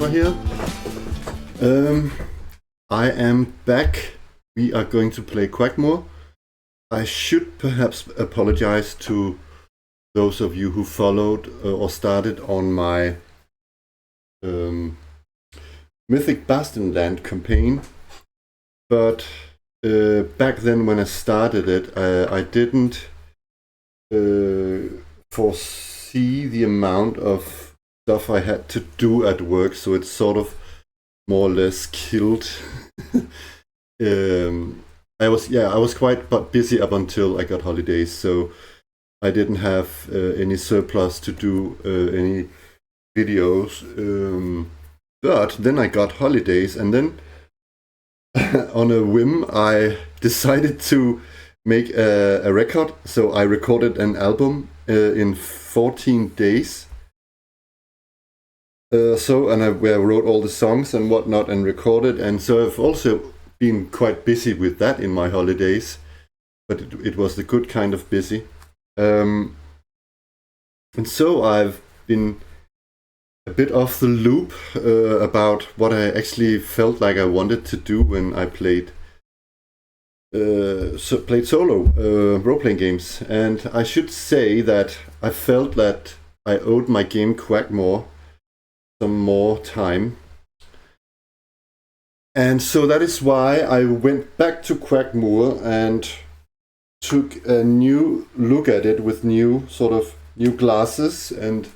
Quackmoor here. I am back. We are going to play Quackmoor. I should perhaps apologize to those of you who followed or started on my Mythic Bastionland campaign, but back then when I started it, I didn't foresee the amount of stuff I had to do at work, so it's sort of more or less killed. I was quite busy up until I got holidays, so I didn't have any surplus to do any videos. But then I got holidays, and then on a whim I decided to make a record. So I recorded an album in 14 days. And I wrote all the songs and whatnot and recorded, and so I've also been quite busy with that in my holidays, but it was the good kind of busy. And so I've been a bit off the loop about what I actually felt like I wanted to do when I played solo role-playing games. And I should say that I felt that I owed my game Quackmoor some more time. And so that is why I went back to Quackmoor and took a new look at it with new glasses. And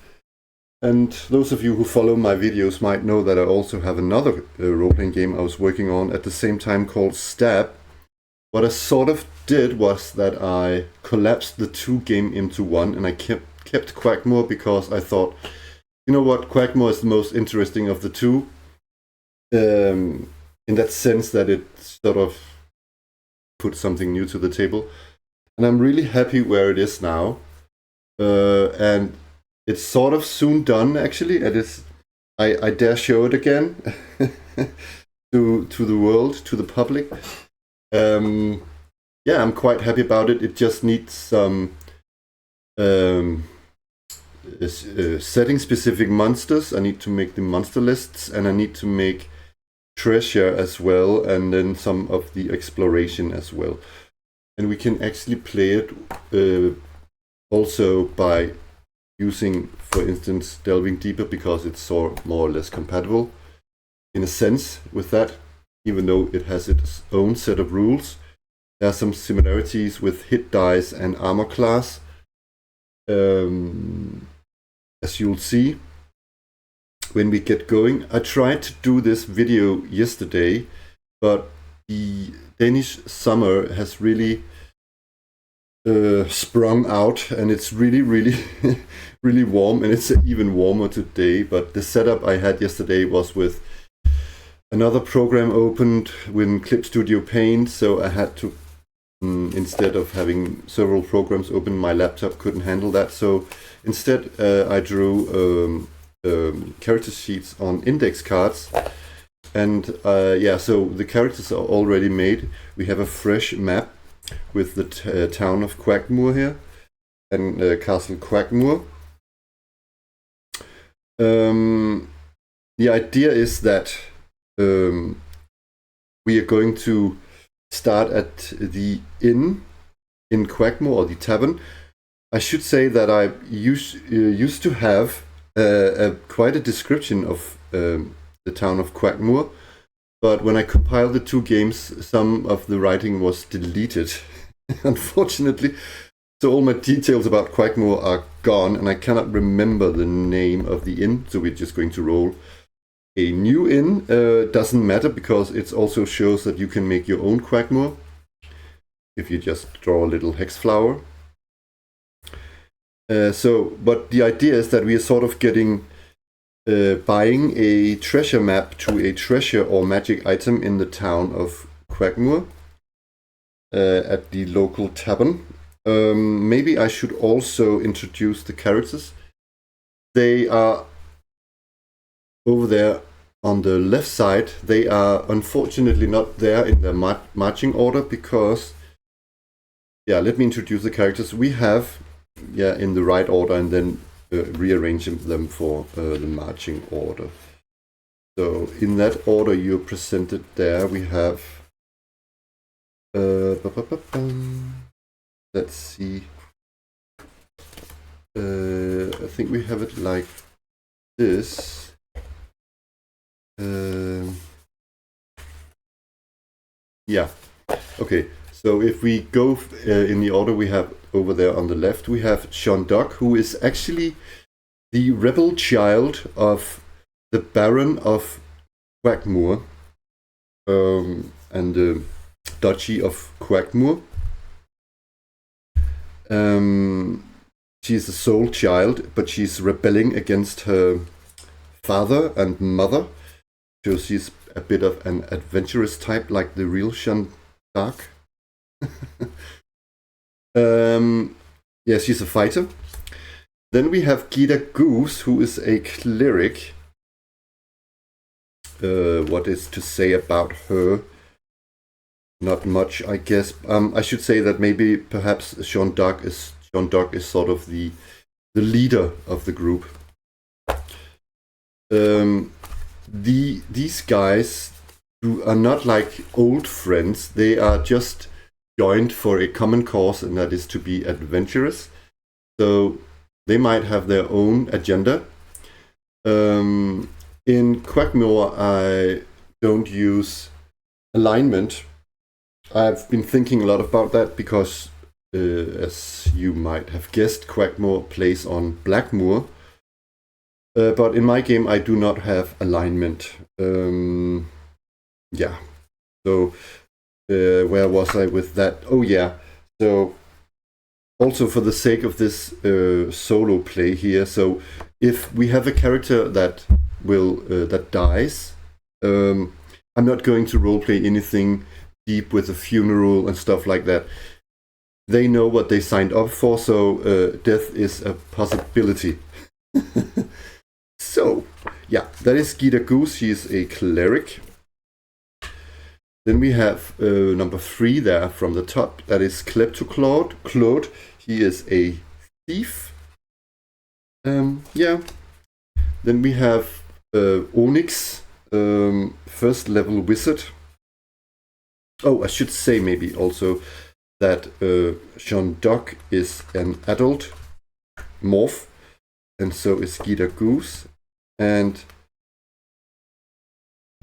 those of you who follow my videos might know that I also have another role-playing game I was working on at the same time called Stab. What I sort of did was that I collapsed the two games into one, and I kept Quackmoor because I thought, you know what, Quackmoor is the most interesting of the two, in that sense that it sort of put something new to the table. And I'm really happy where it is now. And it's sort of soon done, actually. I dare show it again to the world, to the public. I'm quite happy about it. It just needs some setting specific monsters. I need to make the monster lists, and I need to make treasure as well, and then some of the exploration as well. And we can actually play it also by using, for instance, Delving Deeper, because it's more or less compatible in a sense with that, even though it has its own set of rules. There are some similarities with hit dice and armor class, as you'll see when we get going. I tried to do this video yesterday, but the Danish summer has really sprung out, and it's really really warm, and it's even warmer today. But the setup I had yesterday was with another program opened with Clip Studio Paint, so I had to, instead of having several programs open, my laptop couldn't handle that. So instead I drew character sheets on index cards, and so the characters are already made. We have a fresh map with the town of Quackmoor here, and Castle Quackmoor. The idea is that we are going to start at the inn in Quackmoor, or the tavern. I should say that I used to have quite a description of the town of Quackmoor, but when I compiled the two games, some of the writing was deleted, unfortunately. So all my details about Quackmoor are gone, and I cannot remember the name of the inn, so we're just going to roll a new inn. Doesn't matter, because it also shows that you can make your own Quackmoor if you just draw a little hex flower. But the idea is that we are sort of buying a treasure map to a treasure or magic item in the town of Quackmoor at the local tavern. Maybe I should also introduce the characters. They are over there on the left side. They are unfortunately not there in their marching order, because, let me introduce the characters. We have, in the right order, and then rearrange them for the marching order. So in that order you're presented there, we have let's see. I think we have it like this. Yeah. Okay. So if we go in the order we have over there on the left, we have Sean Dock, who is actually the rebel child of the Baron of Quackmoor and the Duchy of Quackmoor. She's a sole child, but she's rebelling against her father and mother. So she's a bit of an adventurous type, like the real Sean Dark. Yeah, she's a fighter. Then we have Gita Goose, who is a cleric. What is to say about her? Not much, I guess. I should say that maybe perhaps Sean Dock is sort of the leader of the group. These guys who are not like old friends, they are just joined for a common cause, and that is to be adventurous. So they might have their own agenda. In Quackmoor, I don't use alignment. I've been thinking a lot about that because, as you might have guessed, Quackmoor plays on Blackmoor. But in my game, I do not have alignment. Yeah. So, where was I with that? Oh, yeah. So, also for the sake of this solo play here, so if we have a character that dies, I'm not going to roleplay anything deep with a funeral and stuff like that. They know what they signed up for, so death is a possibility. So, yeah, that is Gita Goose. She is a cleric. Then we have number 3 there from the top. That is Claude. He is a thief. Yeah. Then we have Onyx, first level wizard. Oh, I should say maybe also that Sean Dock is an adult morph, and so is Gita Goose. And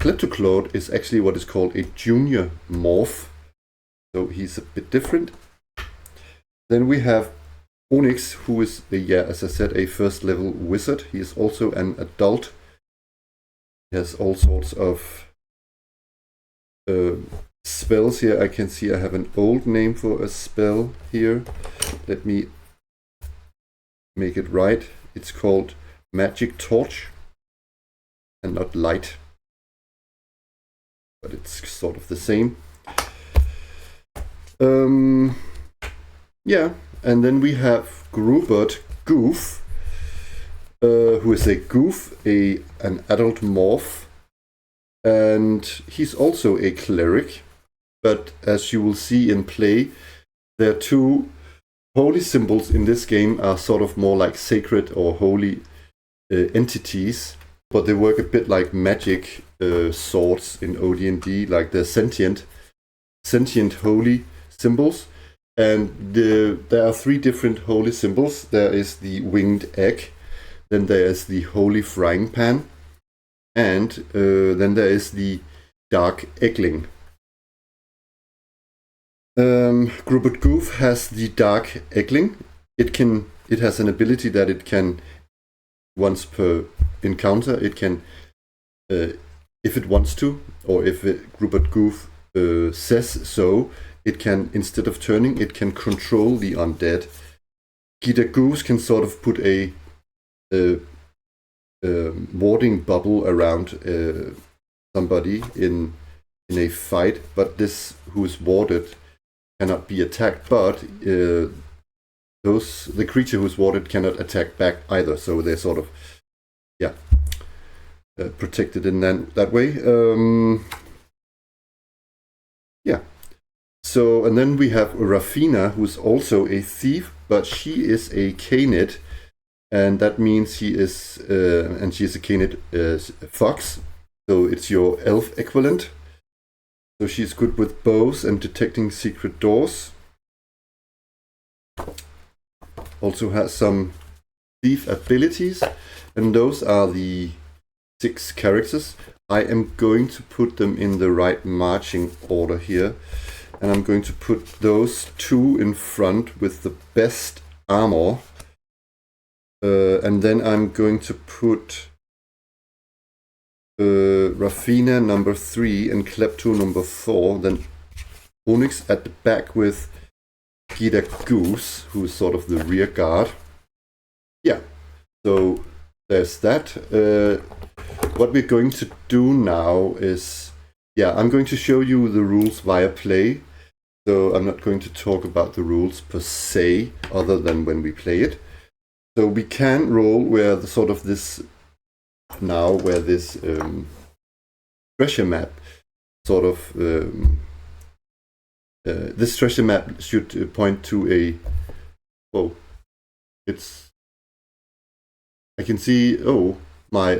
Kleptoclode is actually what is called a junior morph, so he's a bit different. Then we have Onyx, who is, as I said, a first level wizard. He is also an adult. He has all sorts of spells here. I can see I have an old name for a spell here. Let me make it right. It's called Magic Torch and not Light, but it's sort of the same. Yeah, and then we have Grubert Goof, who is a goof, an adult morph, and he's also a cleric. But as you will see in play, there are 2 holy symbols in this game are sort of more like sacred or holy entities, but they work a bit like magic swords in OD&D, like the sentient holy symbols. And there are 3 different holy symbols. There is the winged egg, then there is the holy frying pan, and then there is the dark eggling. Grubert Goof has the dark eggling. It has an ability that it can, once per encounter, it can, if it wants to, or if Grubert Goof says so, it can, instead of turning, it can control the undead. Gita Goose can sort of put a warding bubble around somebody in a fight, but this who is warded cannot be attacked, but the creature who's warded cannot attack back either, so they're sort of protected in that way. Yeah. So, and then we have Rafina, who's also a thief, but she is a Canid, and that means she is a Canid fox. So it's your elf equivalent. So she's good with bows and detecting secret doors. Also has some thief abilities, and those are the 6 characters. I am going to put them in the right marching order here, and I'm going to put those 2 in front with the best armor, and then I'm going to put Rafina number 3 and Klepto number 4, then Onyx at the back with Gita Goose, who's sort of the rear guard. Yeah, so there's that. What we're going to do now is, I'm going to show you the rules via play. So I'm not going to talk about the rules per se, other than when we play it. So we can roll where the sort of this treasure map sort of this treasure map should point to a. Oh, I can see. Oh, my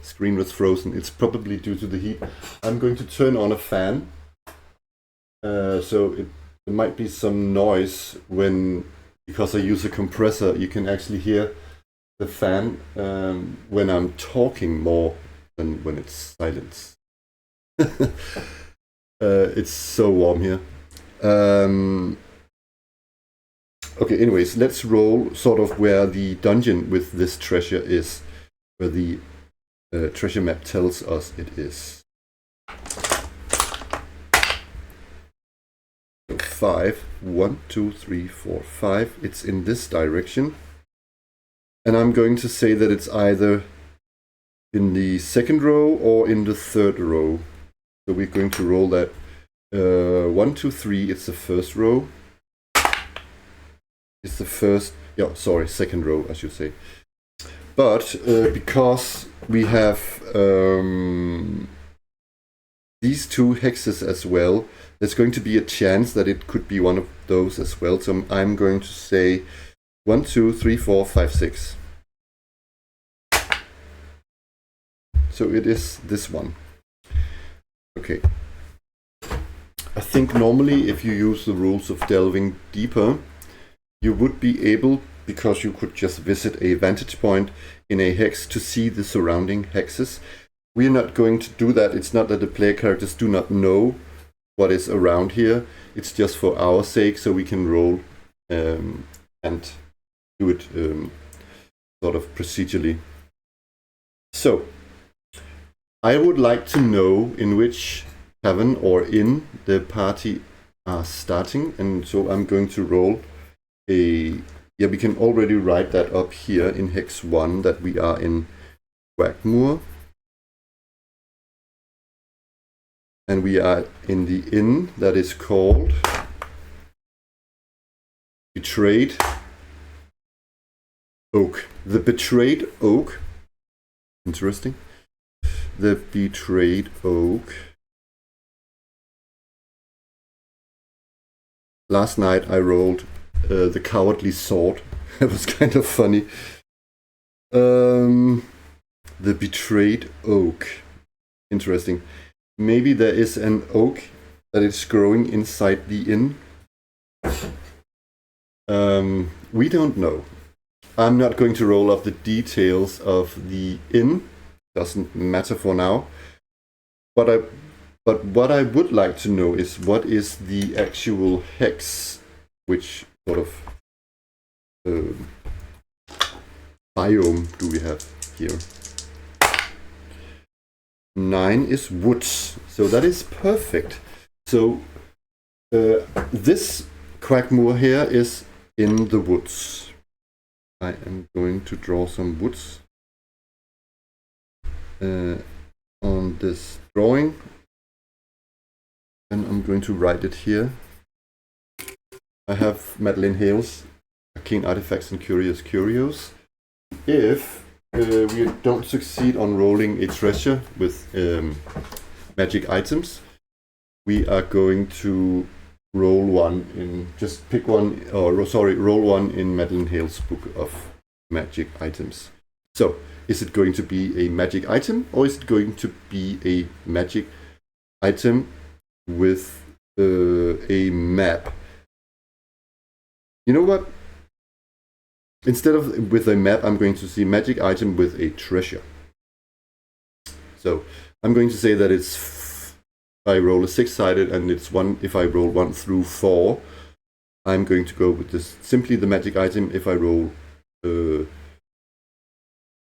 screen was frozen. It's probably due to the heat. I'm going to turn on a fan. So there might be some noise because I use a compressor. You can actually hear the fan when I'm talking more than when it's silent. It's so warm here. Okay, anyways, let's roll sort of where the dungeon with this treasure is, where the treasure map tells us it is. So 5, 1, 2, 3, 4, 5. It's in this direction. And I'm going to say that it's either in the 2nd row or in the 3rd row. So we're going to roll that 1, 2, 3. It's the 1st row. It's the 2nd row, I should say. But because we have these 2 hexes as well, there's going to be a chance that it could be one of those as well. So I'm going to say 1, 2, 3, 4, 5, 6. So it is this one. Okay. I think normally if you use the rules of delving deeper, you would be able, because you could just visit a vantage point in a hex to see the surrounding hexes. We're not going to do that. It's not that the player characters do not know what is around here. It's just for our sake, so we can roll and do it sort of procedurally. So, I would like to know in which tavern or inn the party are starting, and so I'm going to roll we can already write that up here in Hex 1 that we are in Quackmoor. And we are in the inn that is called Betrayed Oak. The Betrayed Oak. Interesting. The Betrayed Oak. Last night I rolled the Cowardly Sword. That was kind of funny. The Betrayed Oak. Interesting. Maybe there is an oak that is growing inside the inn. We don't know. I'm not going to roll up the details of the inn. Doesn't matter for now. But what I would like to know is what is the actual hex, which sort of biome do we have here? 9 is woods, so that is perfect. So this Quackmoor here is in the woods. I am going to draw some woods on this drawing, and I'm going to write it here. I have Madeleine Hale's Arcane Artifacts and Curious Curios. If we don't succeed on rolling a treasure with magic items, we are going to roll one roll one in Madeleine Hale's book of magic items. So Is it going to be a magic item, or is it going to be a magic item with a map? You know what? Instead of with a map, I'm going to see magic item with a treasure. So I'm going to say that it's, I roll a 6-sided, and it's 1, if I roll 1 through 4, I'm going to go with this, simply the magic item. If I roll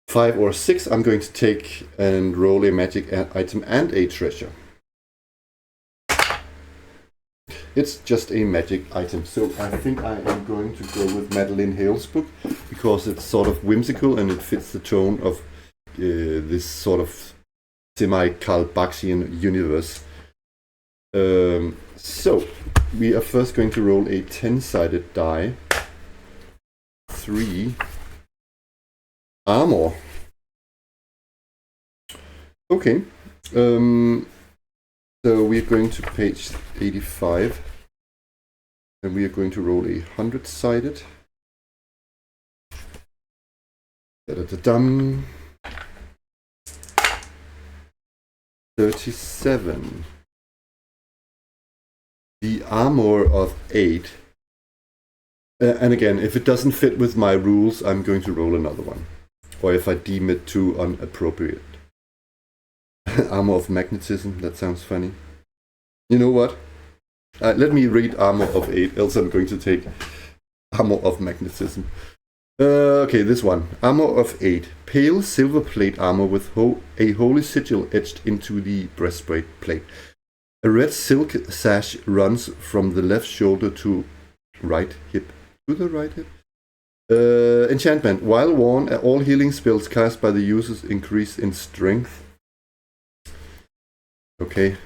5 or 6, I'm going to take and roll a magic item and a treasure. It's just a magic item. So I think I am going to go with Madeline Hale's book, because it's sort of whimsical and it fits the tone of this sort of semi-Karl Barksian universe. So we are first going to roll a 10-sided die. 3 armor. Okay. So we're going to page 85, and we are going to roll a 100-sided. 37. The armor of 8. And again, if it doesn't fit with my rules, I'm going to roll another one. Or if I deem it too inappropriate. Armor of magnetism, that sounds funny. You know what? Let me read armor of 8, else I'm going to take armor of magnetism. Okay, this one. Armor of 8. Pale silver plate armor with a holy sigil etched into the breastplate. A red silk sash runs from the left shoulder to right hip. To the right hip? Enchantment. While worn, all healing spells cast by the users increase in strength. Okay,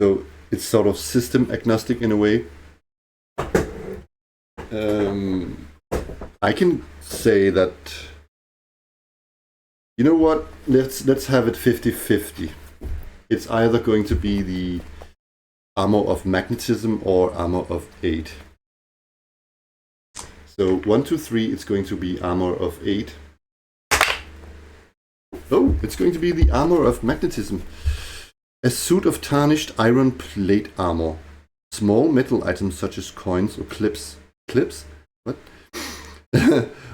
so it's sort of system agnostic in a way. I can say that, you know what, let's have it 50-50. It's either going to be the armor of magnetism or armor of 8. So 1, 2, 3, it's going to be armor of 8. Oh, it's going to be the armor of magnetism. A suit of tarnished iron plate armor. Small metal items such as coins or clips? What?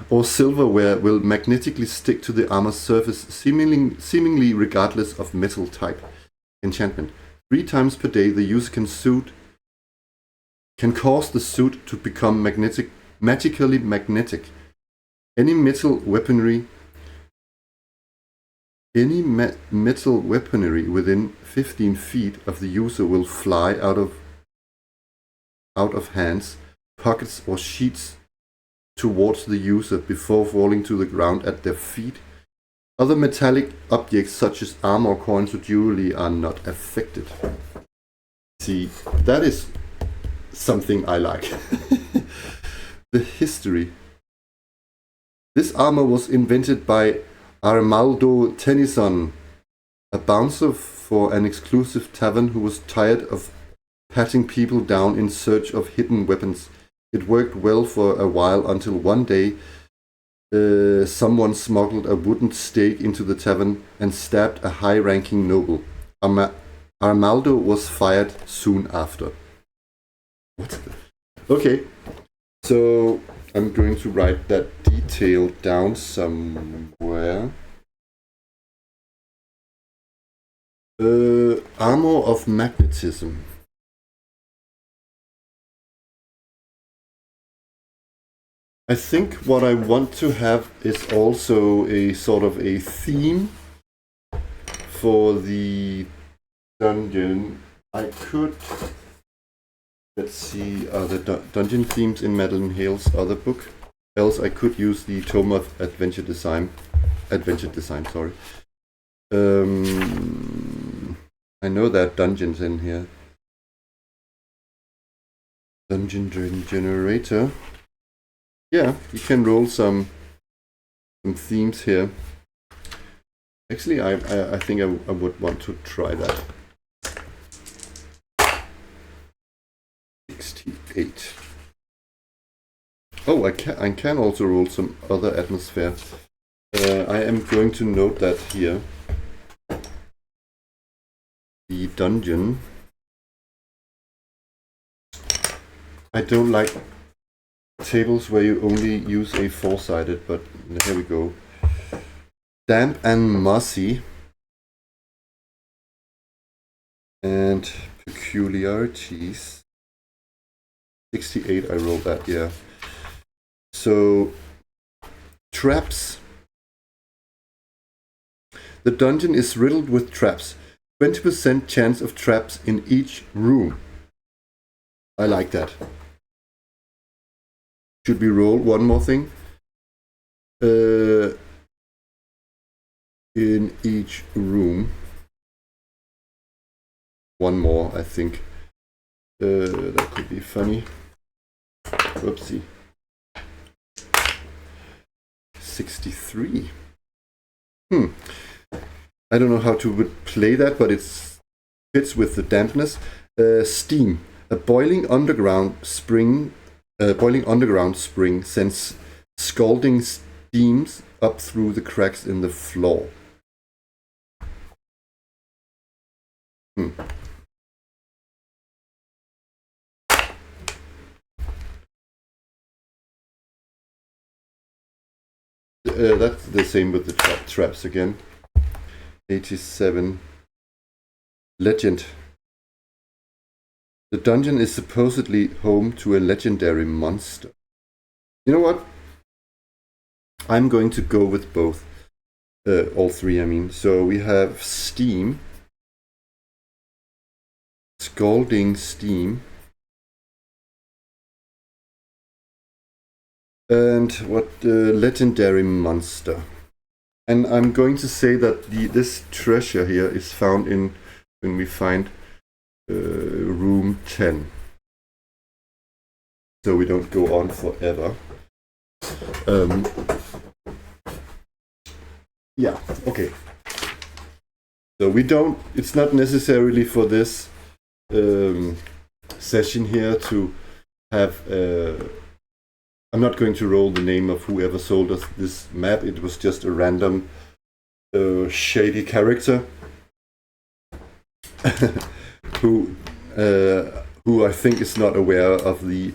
Or silverware will magnetically stick to the armor's surface, seemingly regardless of metal type. Enchantment. 3 times per day, the user can cause the suit to become magically magnetic. Any metal weaponry within 15 feet of the user will fly out of hands, pockets, or sheets towards the user before falling to the ground at their feet. Other metallic objects such as armor, coins, or jewelry are not affected. See, that is something I like. The history. This armor was invented by Arnaldo Tennyson, a bouncer for an exclusive tavern who was tired of patting people down in search of hidden weapons. It worked well for a while until one day someone smuggled a wooden stake into the tavern and stabbed a high-ranking noble. Arnaldo was fired soon after. What? Okay, so I'm going to write that detail down somewhere. Armor of magnetism. I think what I want to have is also a sort of a theme for the dungeon. I could, let's see, the dungeon themes in Madeline Hale's other book. Else I could use the Tome of Adventure Design, sorry. I know there are dungeons in here. Dungeon generator. Yeah, you can roll some themes here. Actually, I think I would want to try that. 68. Oh, I can also roll some other atmosphere. I am going to note that here. The dungeon. I don't like tables where you only use a four-sided, but here we go. Damp and mossy. And peculiarities. 68, I rolled that, yeah. So, traps. The dungeon is riddled with traps. 20% chance of traps in each room. I like that. Should we roll one more thing? In each room. One more, I think. That could be funny. Whoopsie. 63. I don't know how to play that, but it fits with the dampness. Steam. A boiling underground spring sends scalding steams up through the cracks in the floor. That's the same with the traps again. 87. Legend. The dungeon is supposedly home to a legendary monster. You know what? I'm going to go with both. All three, I mean. So we have steam. Scalding steam. And what legendary monster. And I'm going to say that this treasure here is found in when we find room 10. So we don't go on forever. Yeah, okay. So we don't, it's not necessarily for this session here to have I'm not going to roll the name of whoever sold us this map. It was just a random shady character who I think is not aware of the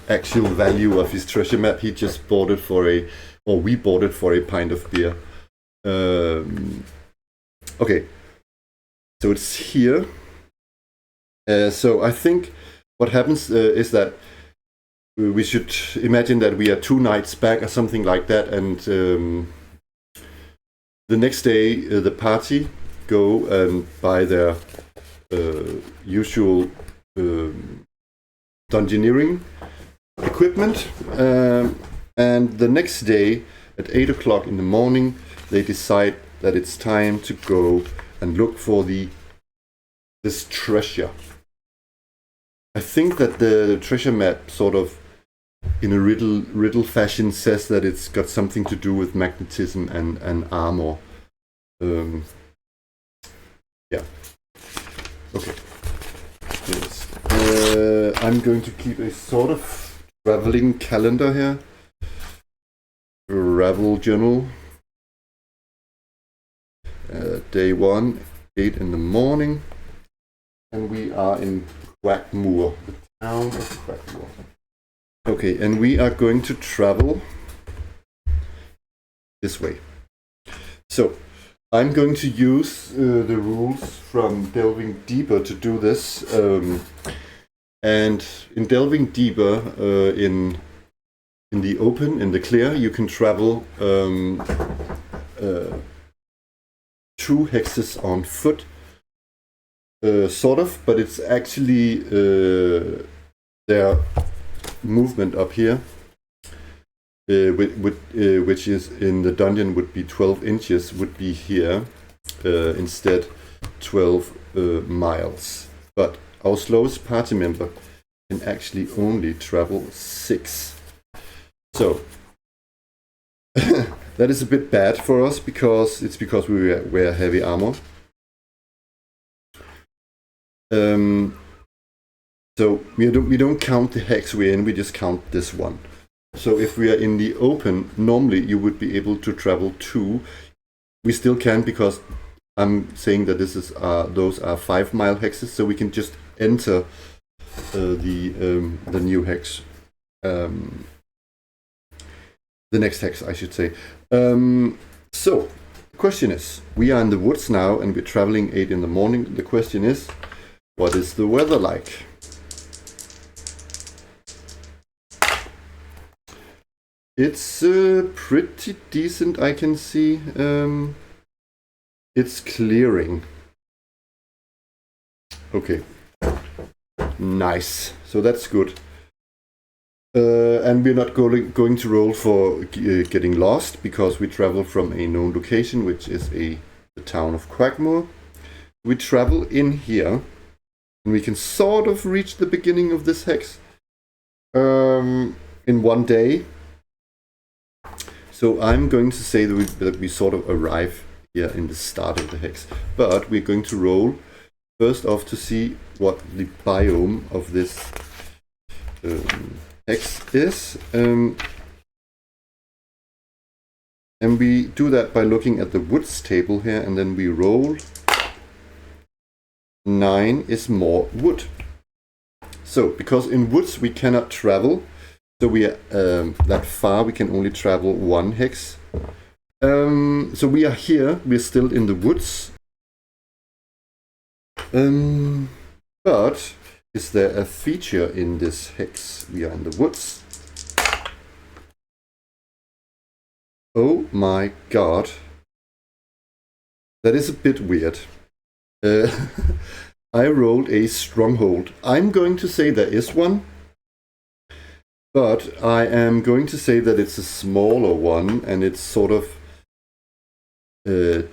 actual value of his treasure map. He just bought it we bought it for a pint of beer. Okay, so it's here. So I think what happens is that we should imagine that we are 2 nights back or something like that, and the next day the party go and buy their usual dungeoneering equipment, and the next day at 8 o'clock in the morning they decide that it's time to go and look for this treasure. I think that the treasure map sort of in a riddle fashion says that it's got something to do with magnetism and armor. Yeah. Okay. Yes. I'm going to keep a sort of traveling calendar here. Travel journal. Day 1, 8 in the morning. And we are in Quackmoor, the town of Quackmoor. Okay, and we are going to travel this way. So, I'm going to use the rules from Delving Deeper to do this. And in Delving Deeper, in the open, in the clear, you can travel 2 hexes on foot. Sort of, but it's actually their movement up here, which is in the dungeon would be 12 inches, would be here instead 12 miles. But our slowest party member can actually only travel 6. So that is a bit bad for us because we wear heavy armor. So we don't count the hex we're in, we just count this one. So if we are in the open, normally you would be able to travel 2. We still can, because I'm saying that this is those are 5-mile hexes, so we can just enter the new hex, the next hex, I should say. So the question is, we are in the woods now, and we're traveling 8 in the morning. The question is, what is the weather like? It's pretty decent, I can see. It's clearing. Okay. Nice. So that's good. And we're not going to roll for getting lost, because we travel from a known location, which is the town of Quackmoor. We travel in here, and we can sort of reach the beginning of this hex in 1 day. So I'm going to say that we sort of arrive here in the start of the hex. But we're going to roll first off to see what the biome of this hex is. And we do that by looking at the woods table here, and then we roll. 9 is more wood. So, because in woods we cannot travel, so we are that far, we can only travel 1 hex. So we are here, we're still in the woods. But is there a feature in this hex? We are in the woods. Oh my god. That is a bit weird. I rolled a stronghold. I'm going to say there is one. But I am going to say that it's a smaller one, and it's sort of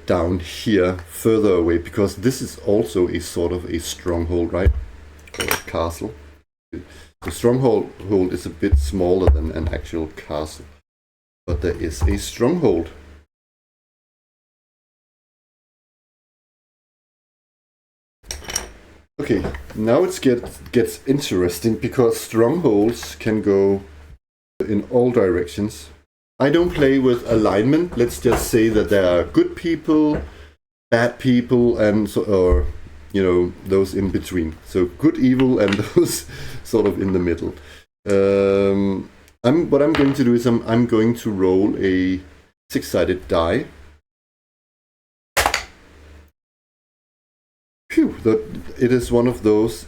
down here, further away, because this is also a sort of a stronghold, right? Or a castle. The stronghold is a bit smaller than an actual castle, but there is a stronghold. Okay, now it gets interesting, because strongholds can go in all directions. I don't play with alignment. Let's just say that there are good people, bad people, and so, or you know, those in between. So good, evil, and those sort of in the middle. What I'm going to do is I'm going to roll a 6-sided die. Phew, it is one of those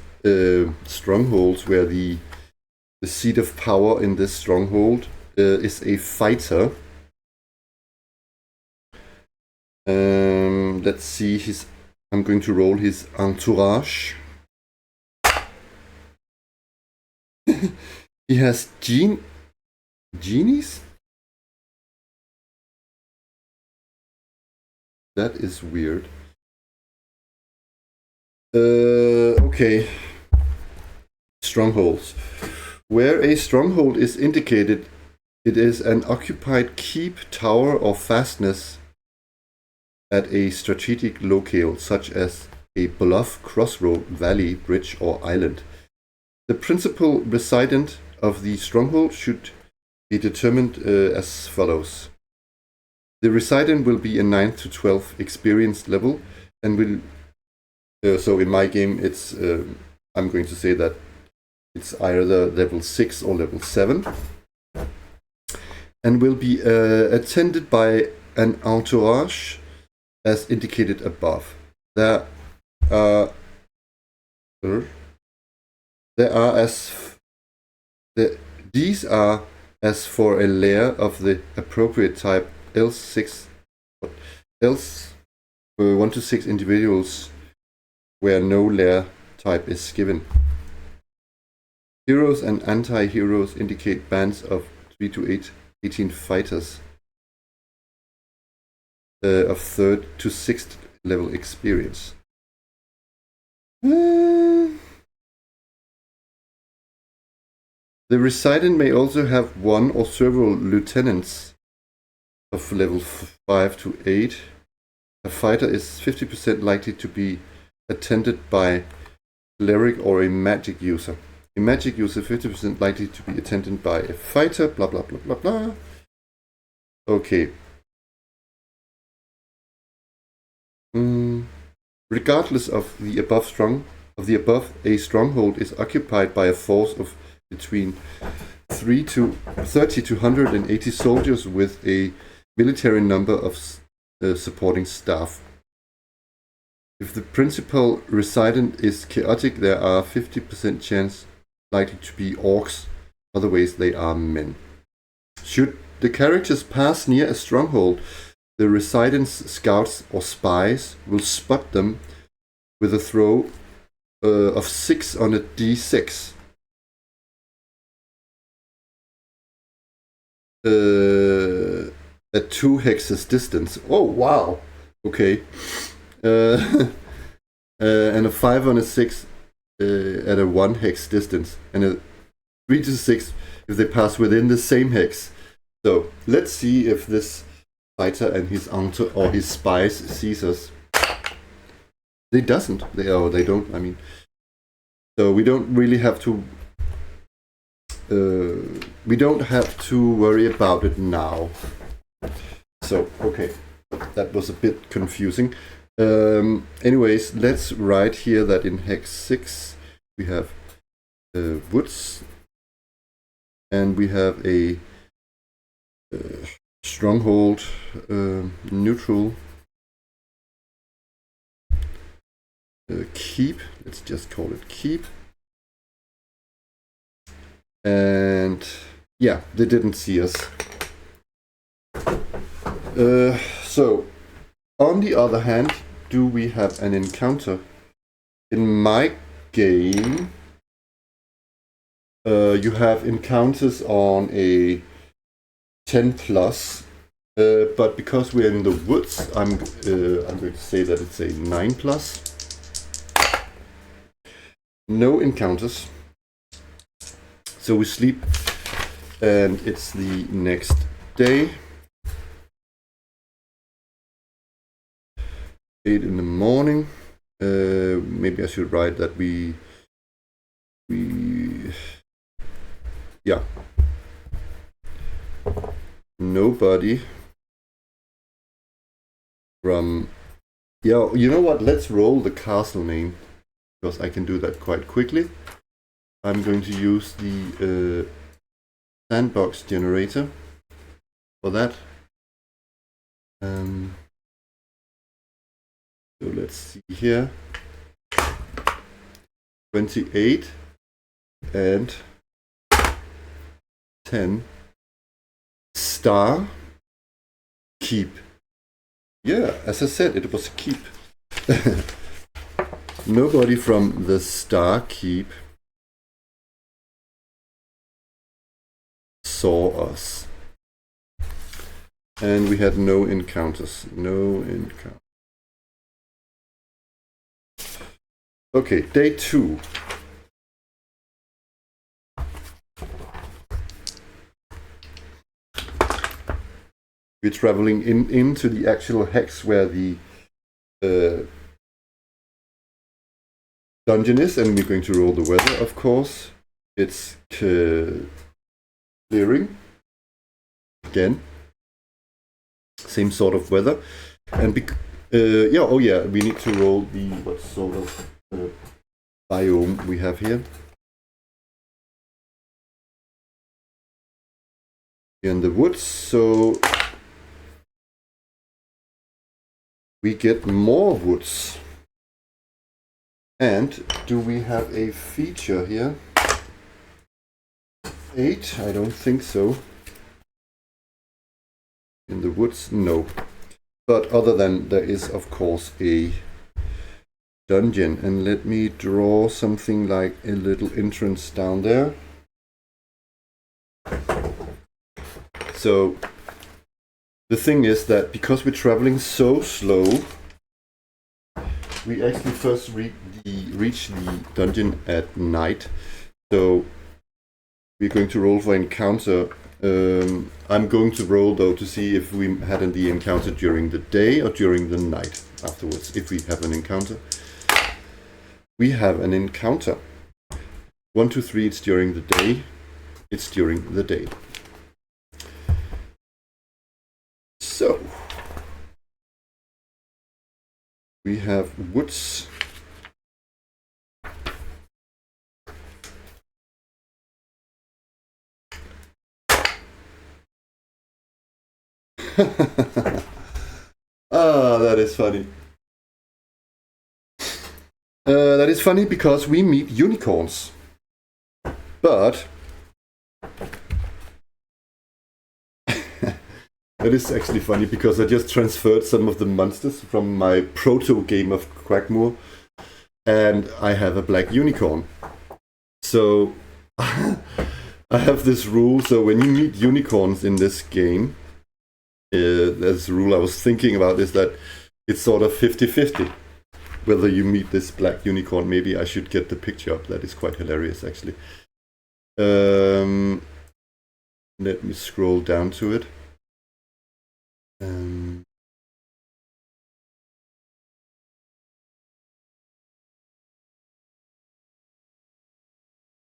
strongholds where the seat of power in this stronghold is a fighter. Let's see, I'm going to roll his entourage. He has genies? That is weird. Okay. Strongholds. Where a stronghold is indicated, it is an occupied keep, tower, or fastness at a strategic locale, such as a bluff, crossroad, valley, bridge, or island. The principal resident of the stronghold should be determined as follows. The resident will be a 9th to 12th experience level, and will so in my game, it's I'm going to say that it's either level 6 or level 7, and will be attended by an entourage as indicated above. These are as for a layer of the appropriate type, else 1 to 6 individuals where no layer type is given. Heroes and anti-heroes indicate bands of 3 to 18 fighters of 3rd to 6th level experience. The resident may also have 1 or several lieutenants of level 5 to 8. A fighter is 50% likely to be attended by cleric or a magic user. A A magic user 50% likely to be attended by a fighter, blah blah blah blah blah. Okay. Regardless of the above, a stronghold is occupied by a force of between 30 to 180 soldiers with a military number of supporting staff. If the principal resident is chaotic, there are 50% chance likely to be orcs, otherwise they are men. Should the characters pass near a stronghold, the residents' scouts or spies will spot them with a throw of 6 on a d6. At 2 hexes distance. Oh wow! Okay. And a 5 on a 6 at a 1 hex distance, and a 3 to 6 if they pass within the same hex. So let's see if this fighter and his aunt or his spies sees us. They doesn't. They don't. I mean, so we don't really have to. We don't have to worry about it now. So okay, that was a bit confusing. Anyways, let's write here that in hex 6 we have woods, and we have a stronghold, neutral, keep. Let's just call it keep. And yeah, they didn't see us. So on the other hand, do we have an encounter? In my game, you have encounters on a 10 plus, but because we're in the woods, I'm going to say that it's a 9 plus. No encounters. So we sleep, and it's the next day. 8 in the morning. Maybe I should write that we yeah, nobody from, yeah, you know what, let's roll the castle name, because I can do that quite quickly. I'm going to use the sandbox generator for that. So let's see here. 28 and 10 star keep. Yeah, as I said, it was a keep. Nobody from the star keep saw us. And we had no encounters. No encounter. Okay, day 2. We're traveling into the actual hex where the dungeon is, and we're going to roll the weather, of course. It's clearing. Again. Same sort of weather. And yeah, oh yeah, we need to roll the what sort of biome we have here. In the woods, so we get more woods. And do we have a feature here? 8? I don't think so. In the woods, no. But other than there is, of course, a dungeon. And let me draw something like a little entrance down there. So the thing is that because we're traveling so slow, we actually first reach the dungeon at night. So we're going to roll for encounter. I'm going to roll though to see if we had the encounter during the day or during the night afterwards. If we have an encounter. We have an encounter. 1, 2, 3, it's during the day. It's during the day. So, we have woods. Ah, that is funny. That is funny because we meet unicorns. But it is actually funny because I just transferred some of the monsters from my proto game of Quackmoor, and I have a black unicorn. So I have this rule, so when you meet unicorns in this game, there's a rule I was thinking about is that it's sort of 50-50 whether you meet this black unicorn. Maybe I should get the picture up. That is quite hilarious, actually. Let me scroll down to it.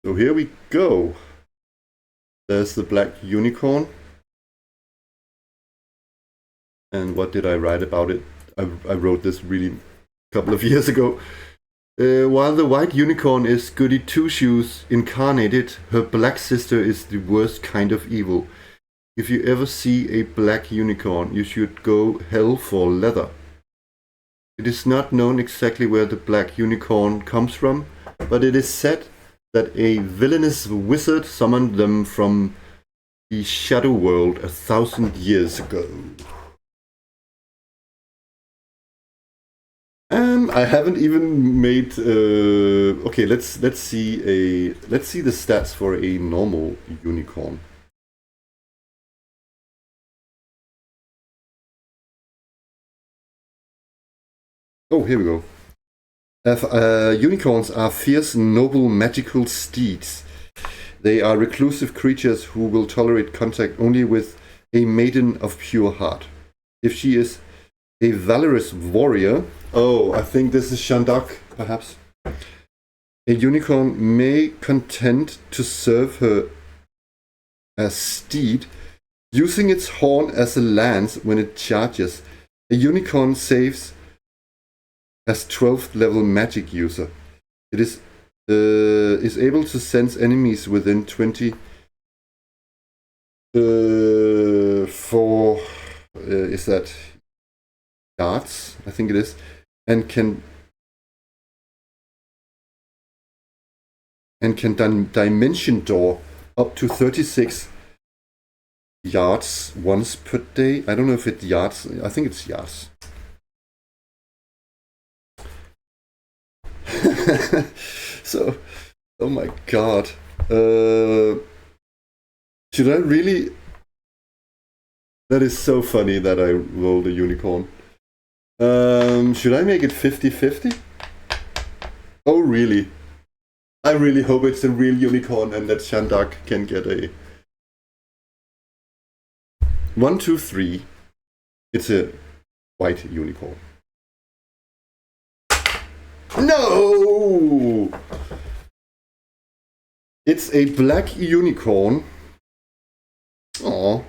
So here we go. There's the black unicorn. And what did I write about it? I wrote this really a couple of years ago. While the white unicorn is Goody Two-Shoes incarnated, her black sister is the worst kind of evil. If you ever see a black unicorn, you should go hell for leather. It is not known exactly where the black unicorn comes from, but it is said that a villainous wizard summoned them from the shadow world 1,000 years ago. I haven't even made. Okay, let's see the stats for a normal unicorn. Oh, here we go. Unicorns are fierce, noble, magical steeds. They are reclusive creatures who will tolerate contact only with a maiden of pure heart. If she is a valorous warrior, oh, I think this is Shandak, perhaps. A unicorn may contend to serve her as steed, using its horn as a lance when it charges. A unicorn saves as 12th level magic user. It is able to sense enemies within 20 is that yards? I think it is, and can dimension door up to 36 yards once per day. I don't know if it's yards. I think it's yards. So, oh my god. Should I really? That is so funny that I rolled a unicorn. Should I make it 50-50? Oh, really? I really hope it's a real unicorn and that Shandak can get a 1, 2, 3. It's a white unicorn. No! It's a black unicorn. Aww.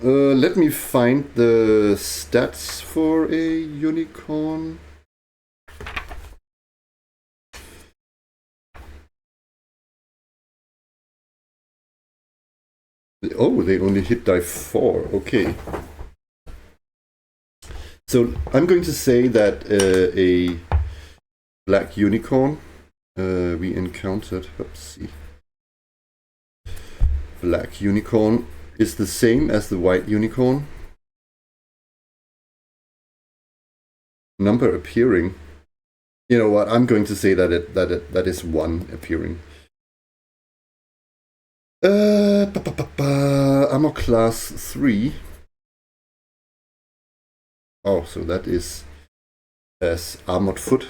Let me find the stats for a unicorn. Oh, they only hit die 4. Okay. So I'm going to say that a black unicorn we encountered. Let's see. Black unicorn is the same as the white unicorn. Number appearing. You know what? I'm going to say that is 1 appearing. Armor class 3. Oh, so that is as armored foot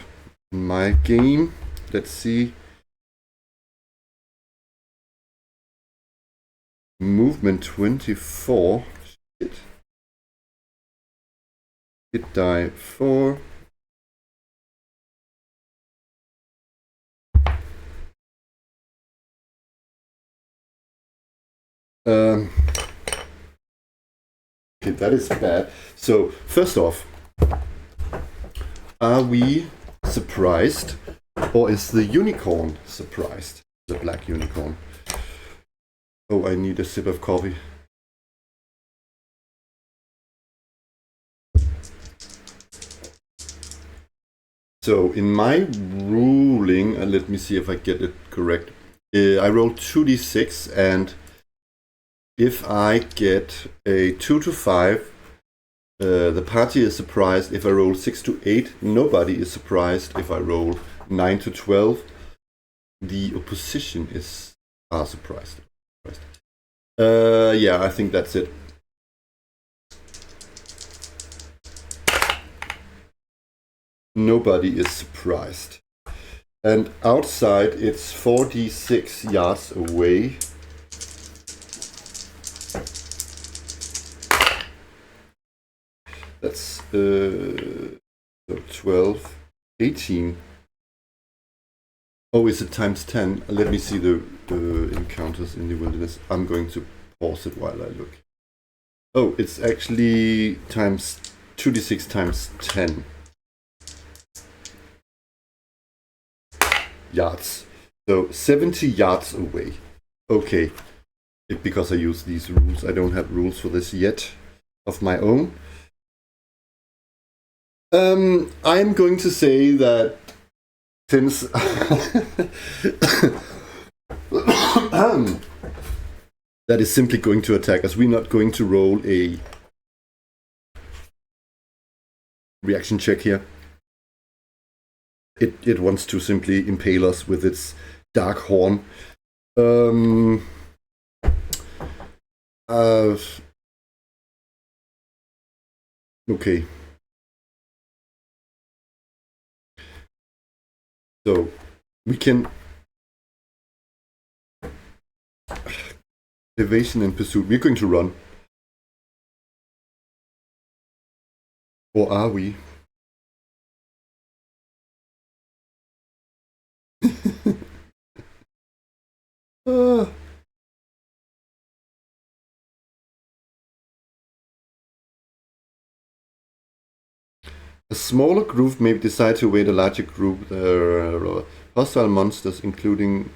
in my game. Let's see. Movement 24. Shit. Hit die 4. Okay, that is bad. So, first off, are we surprised, or is the unicorn surprised? The black unicorn. Oh, I need a sip of coffee. So, in my ruling, and let me see if I get it correct. I rolled 2d6, and if I get a 2 to 5, the party is surprised. If I roll 6 to 8, nobody is surprised. If I roll 9 to 12, the opposition are surprised. Yeah, I think that's it. Nobody is surprised. And outside, it's 46 yards away. That's 12, 18. Oh, is it times 10? Let me see the encounters in the wilderness. I'm going to pause it while I look. Oh, it's actually times 2d6 times 10 yards. So 70 yards away. Okay. Because I use these rules. I don't have rules for this yet of my own. I'm going to say that since that is simply going to attack us, we're not going to roll a reaction check here. It wants to simply impale us with its dark horn. Okay. So we can evasion and pursuit. We're going to run. Or are we? A smaller group may decide to evade a larger group. Hostile monsters, including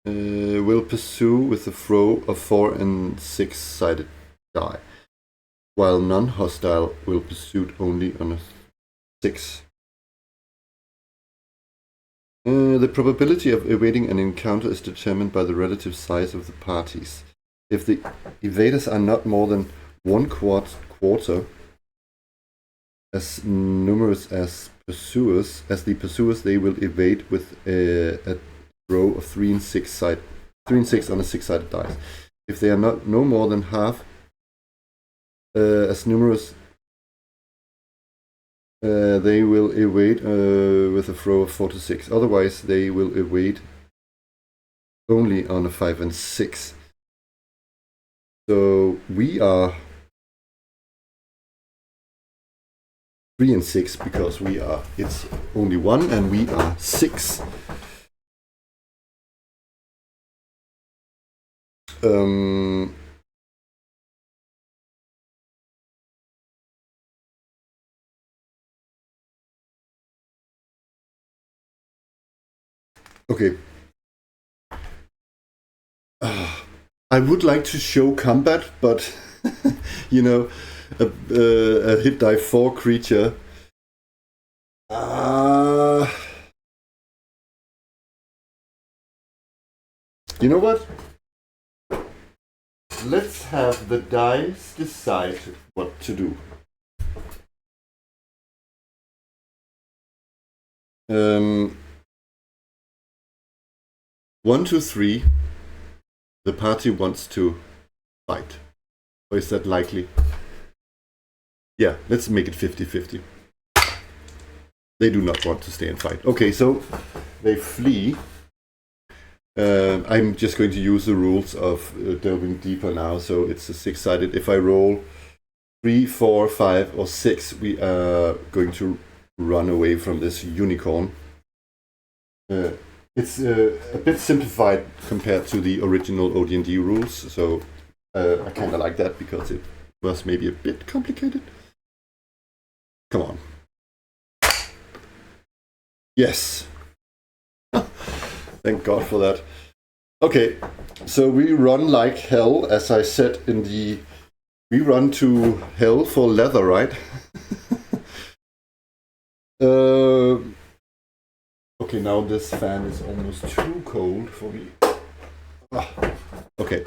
will pursue with a throw of 4 and 6-sided die, while non-hostile will pursue only on a 6. The probability of evading an encounter is determined by the relative size of the parties. If the evaders are not more than 1/4 as numerous as the pursuers, they will evade with a row of 3 and 6 on a 6-sided dice. If they are no more than half as numerous, they will evade with a throw of 4 to 6. Otherwise, they will evade only on a 5 and 6. So we are 3 and 6 because it's only 1 and we are 6. Okay. I would like to show combat, but you know, a hit die 4 creature. You know what? Let's have the dice decide what to do. 1, 2, 3. The party wants to fight. Or is that likely? Yeah, let's make it 50-50. They do not want to stay and fight. Okay, so they flee. I'm just going to use the rules of delving deeper now. So it's a 6-sided. If I roll 3, 4, 5, or 6, we are going to run away from this unicorn. it's a bit simplified compared to the original OD&D rules, so I kind of like that because it was maybe a bit complicated. Come on. Yes. Thank God for that. Okay, so we run like hell, as I said in the... We run to hell for leather, right? Okay, now this fan is almost too cold for me. Okay,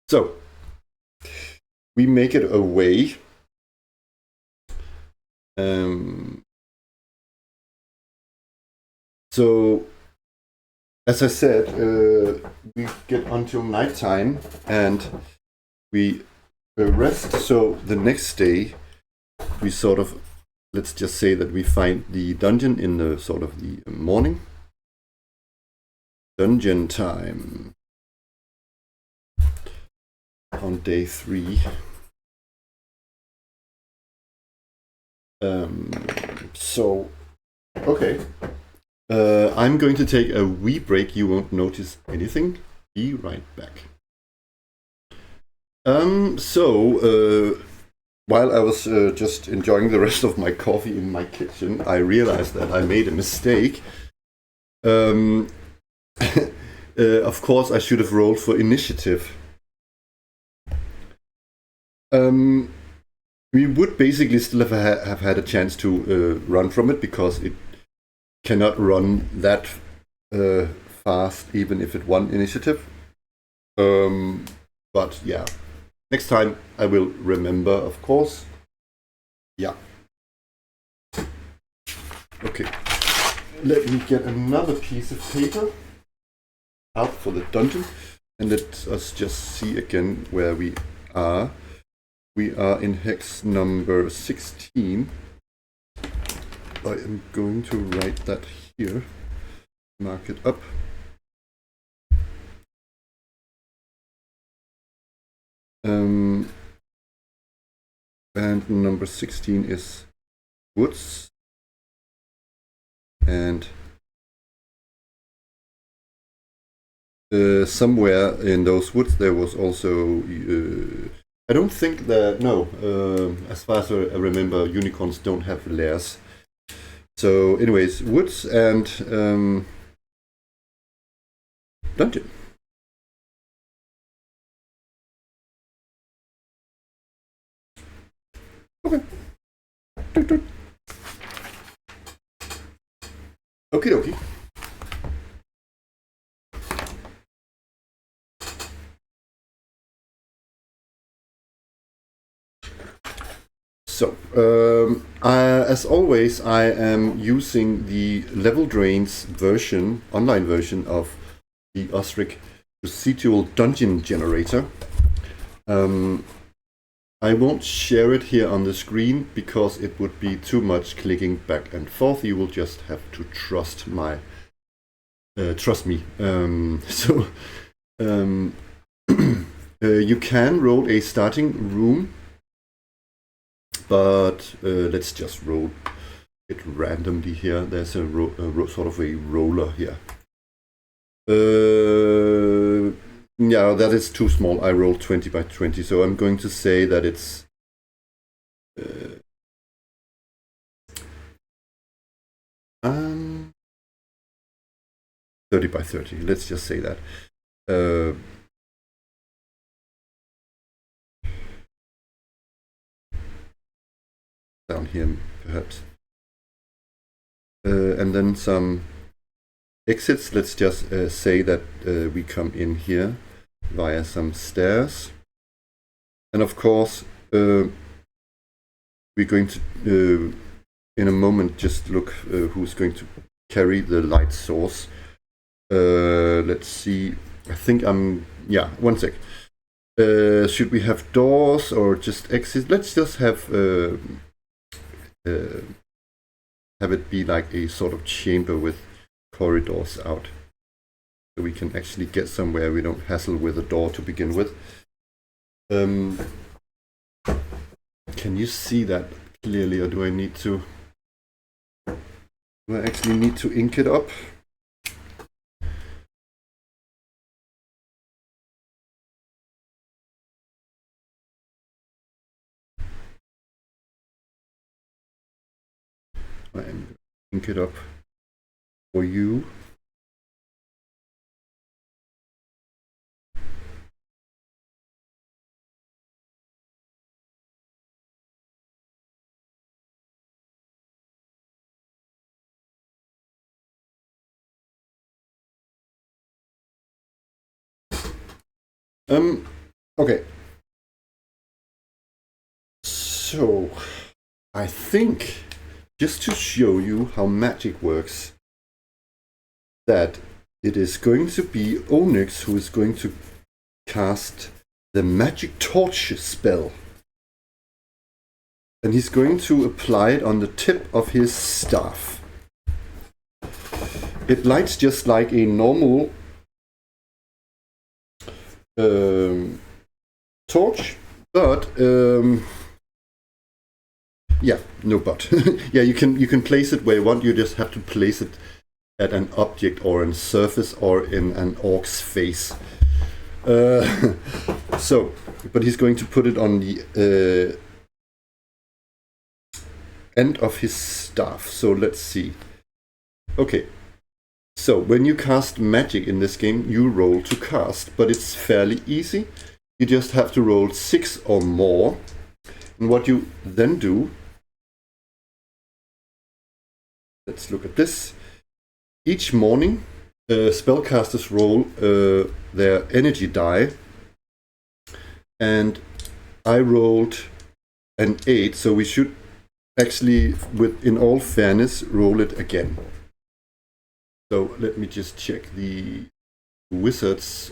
so we make it away. So, as I said, we get until nighttime and we rest. So the next day, we sort of, let's just say that we find the dungeon in the sort of the morning. Dungeon time on day 3. So, okay. I'm going to take a wee break. You won't notice anything. Be right back. While I was just enjoying the rest of my coffee in my kitchen, I realized that I made a mistake. Of course, I should have rolled for initiative. We would basically still have had a chance to run from it because it cannot run that fast even if it won initiative. But yeah, next time I will remember, of course. Yeah. Okay, let me get another piece of paper out for the dungeon and let us just see again where we are. We are in hex number 16. I am going to write that here, mark it up. And number 16 is woods. And somewhere in those woods there was also... I don't think that... No, as far as I remember, unicorns don't have lairs. So anyways, woods and dungeon. Okay. Okie dokie. So, as always, I am using the Level Drains version, online version of the OSRIC Procedural Dungeon Generator. I won't share it here on the screen because it would be too much clicking back and forth. You will just have to trust me. You can roll a starting room, but let's just roll it randomly here. There's a sort of a roller here. Yeah, that is too small. I rolled 20 by 20, so I'm going to say that it's 30 by 30. Let's just say that. Down here, perhaps. And then some exits. Let's just say that we come in here via some stairs. And of course, we're going to, in a moment, just look who's going to carry the light source. Let's see. I think yeah, one sec. Should we have doors or just exits? Let's just have it be like a sort of chamber with corridors out, so we can actually get somewhere. We don't hassle with a door to begin with. Can you see that clearly, or do I need to? Do I actually need to ink it up? and link it up for you. Okay. So, I think, just to show you how magic works, that it is going to be Onyx who is going to cast the Magic Torch spell. And he's going to apply it on the tip of his staff. It lights just like a normal torch, but yeah, no but. Yeah, you can place it where you want. You just have to place it at an object or a surface or in an orc's face. So, but he's going to put it on the end of his staff. So let's see. Okay. So when you cast magic in this game, you roll to cast, but it's fairly easy. You just have to roll 6 or more. And what you then do, let's look at this. Each morning, spellcasters roll their energy die, and I rolled an 8, so we should actually, in all fairness, roll it again. So let me just check the wizards,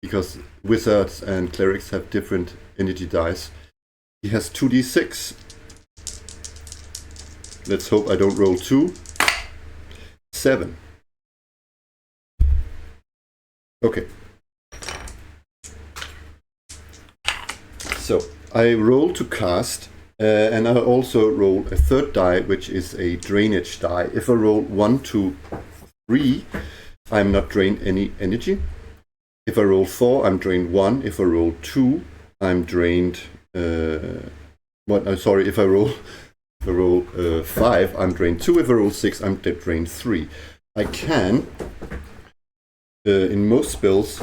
because wizards and clerics have different energy dice. He has 2d6. Let's hope I don't roll 2. 7. Okay. So I roll to cast, and I also roll a third die, which is a drainage die. If I roll 1, 2, 3, I'm not drained any energy. If I roll 4, I'm drained 1. If I roll 2, I'm drained. If I roll 5, I'm drained 2. If I roll 6, I'm drained 3. I can, in most spells,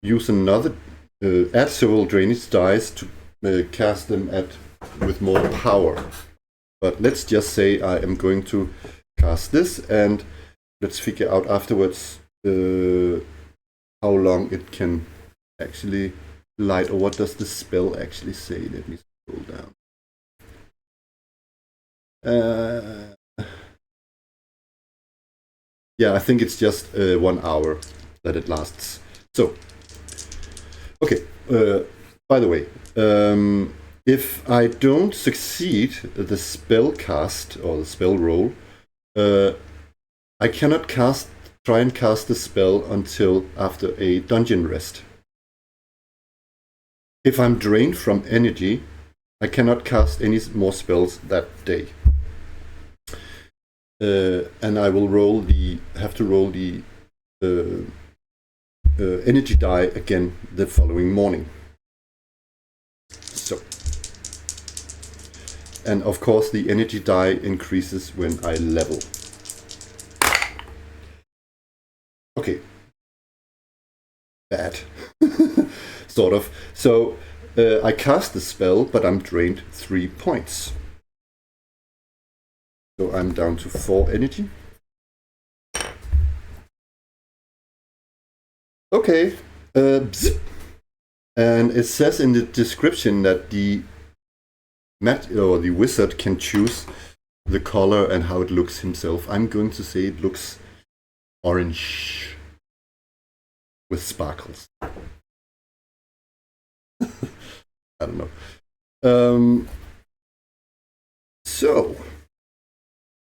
use another, add several drainage dice to cast them with more power. But let's just say I am going to cast this, and let's figure out afterwards how long it can actually light, or what does the spell actually say. Let me scroll down. Yeah, I think it's just 1 hour that it lasts. So, okay, by the way, if I don't succeed the spell cast or the spell roll, I cannot try and cast the spell until after a dungeon rest. If I'm drained from energy, I cannot cast any more spells that day. And I will have to roll the energy die again the following morning. So, and of course the energy die increases when I level. Okay. Bad. Sort of. So I cast the spell, but I'm drained 3 points. So I'm down to 4 energy. Okay. And it says in the description that the wizard can choose the color and how it looks himself. I'm going to say it looks orange with sparkles. I don't know. So,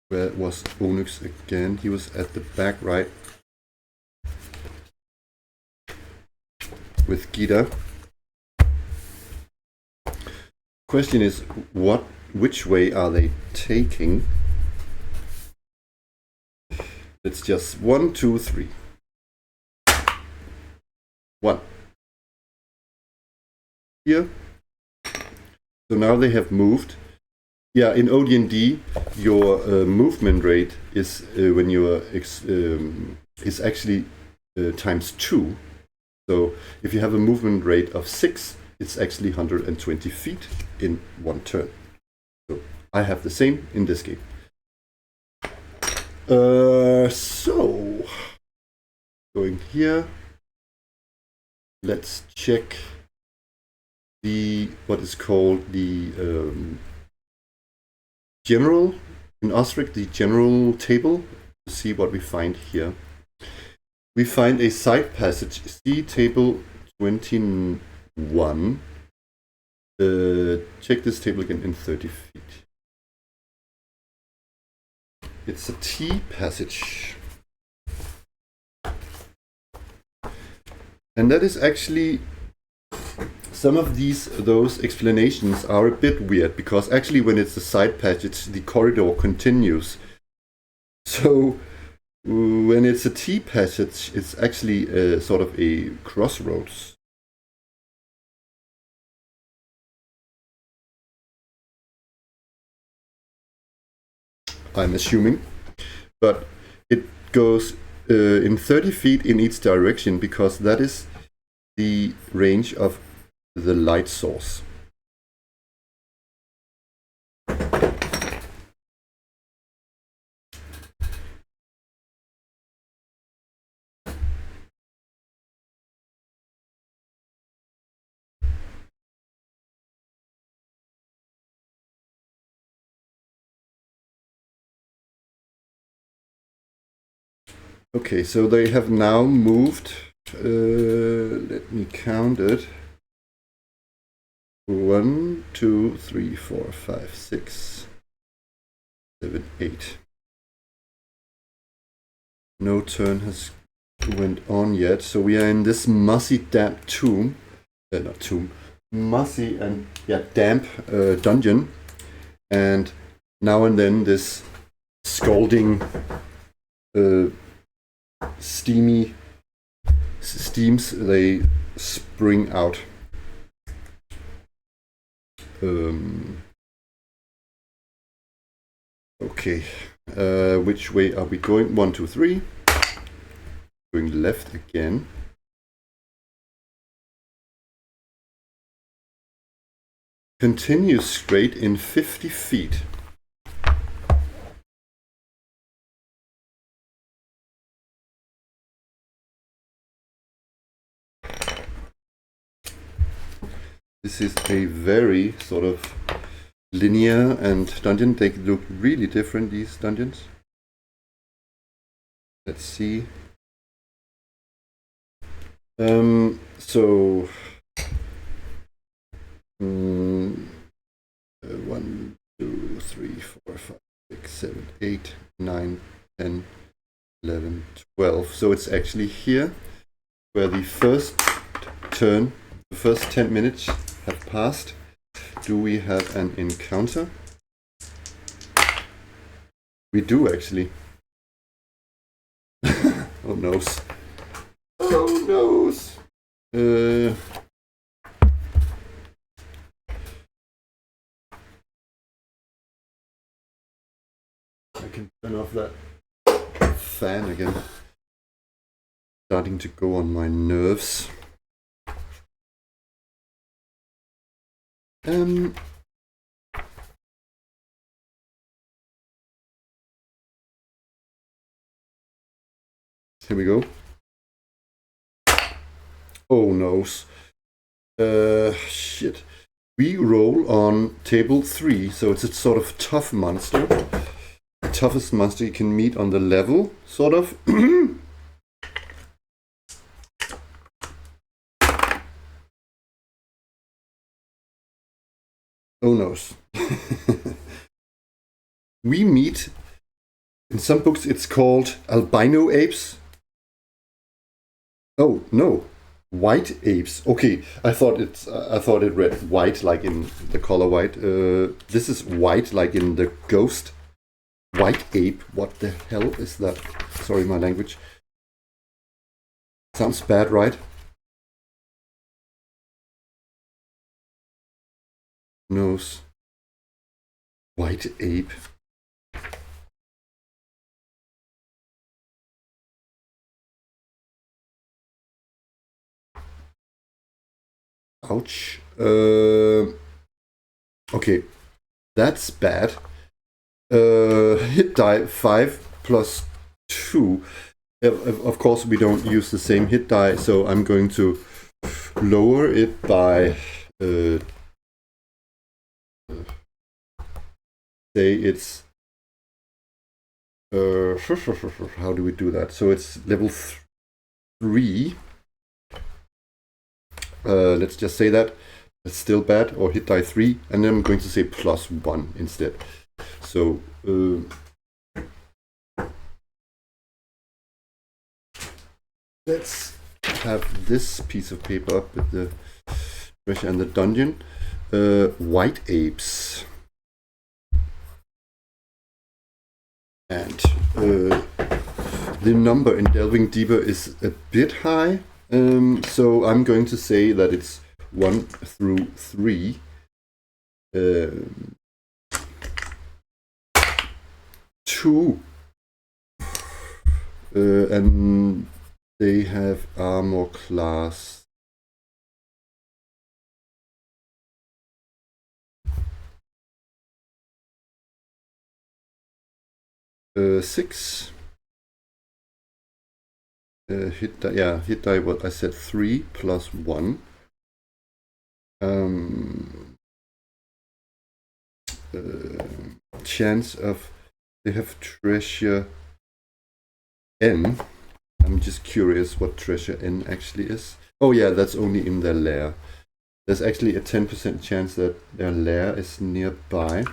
where was Onyx again? He was at the back, right? With Gita. Question is, which way are they taking? It's just 1, 2, 3. 1. Here. So now they have moved. Yeah, in OD&D, your movement rate is when you are is actually times 2. So if you have a movement rate of 6, it's actually 120 feet in one turn. So I have the same in this game. So going here, let's check what is called the general in OSRIC, the general table, to see what we find here. We find a side passage, see table 21. Check this table again in 30 feet. It's a T passage. And that is actually, some of those explanations are a bit weird, because actually when it's a side passage, the corridor continues. So when it's a T passage, it's actually sort of a crossroads. I'm assuming, but it goes in 30 feet in each direction, because that is the range of the light source. Okay, so they have now moved, let me count it. 1, 2, 3, 4, 5, 6, 7, 8. No turn has went on yet, so we are in this mossy, damp tomb, not tomb, mossy and damp dungeon, and now and then this scalding steams, they spring out. Okay, which way are we going? 1, 2, 3. Going left again. Continue straight in 50 feet. This is a very sort of linear and dungeon. They look really different, these dungeons. Let's see. So 1, 2, 3, 4, 5, 6, 7, 8, 9, 10, 11, 12. So it's actually here where the first turn, the first 10 minutes have passed. Do we have an encounter? We do actually. Oh noes. Oh noes. I can turn off that fan again. Starting to go on my nerves. Here we go. Oh noes. Shit. We roll on table 3, so it's a sort of tough monster. The toughest monster you can meet on the level, sort of. Oh noes. We meet, in some books it's called albino apes. Oh no, white apes. Okay, I thought it read white, like in the color white. This is white, like in the ghost. White ape. What the hell is that? Sorry, my language. Sounds bad, right? knows? White ape. Ouch. Okay, that's bad. Hit die 5 plus 2. Of course, we don't use the same hit die, so I'm going to lower it by say it's how do we do that? So it's level 3. Let's just say that it's still bad, or hit die 3, and then I'm going to say plus 1 instead. So let's have this piece of paper up with the treasure and the dungeon. White apes. And the number in Delving Deeper is a bit high, so I'm going to say that it's 1 through 3. 2. And they have armor class 6. Hit die what I said, 3 plus 1. Chance of they have treasure N. I'm just curious what treasure N actually is. Oh yeah, that's only in their lair. There's actually a 10% chance that their lair is nearby.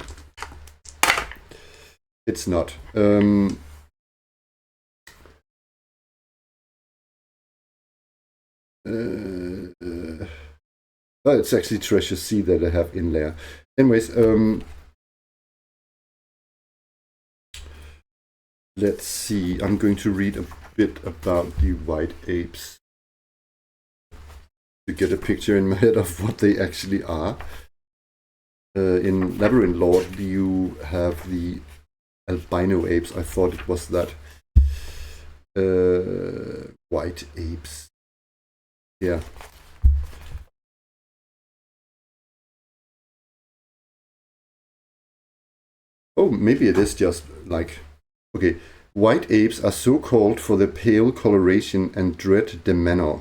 It's not. Well, it's actually treasure C that I have in lair. Anyways, let's see. I'm going to read a bit about the white apes to get a picture in my head of what they actually are. In Labyrinth Lord, you have the albino apes. I thought it was that. White apes. Yeah. Oh, maybe it is just like, okay. White apes are so called for their pale coloration and dread demeanor.